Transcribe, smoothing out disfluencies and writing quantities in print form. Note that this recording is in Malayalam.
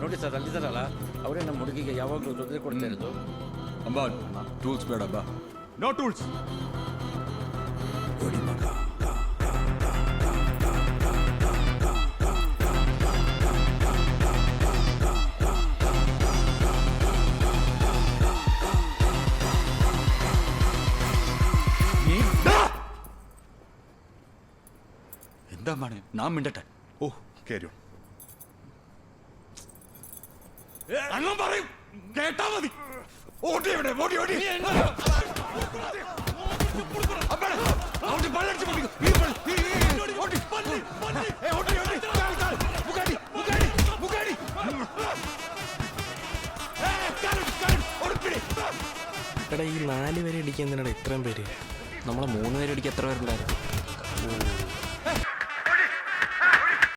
ನೋಡಿ ಸರ್ ಅಲ್ಲಿದ್ದಾರಲ್ಲ ಅವರೇ ನಮ್ಮ ಹುಡುಗಿಗೆ ಯಾವಾಗಲೂ ತೊಂದರೆ ಕೊಡ್ತಾ ಇರೋದು. ಅಂಬಾ ಟೂಲ್ಸ್ ಬೇಡ ಬಾ. No tools. എന്താ മോനെ ഞാൻ മിണ്ടട്ടെ. ഓ കേരോ അണ്ണൻ പറയും കേട്ടാ മതി. ഓടി ഇവിടെ ഓടി ഓടി. എടാ ഈ 4 പേരെ ഇടിക്കാൻ എന്തിനാണ് ഇത്രയും പേര്? നമ്മളെ 3 പേര് അടിക്കാൻ എത്ര പേരുണ്ടായിരുന്നു?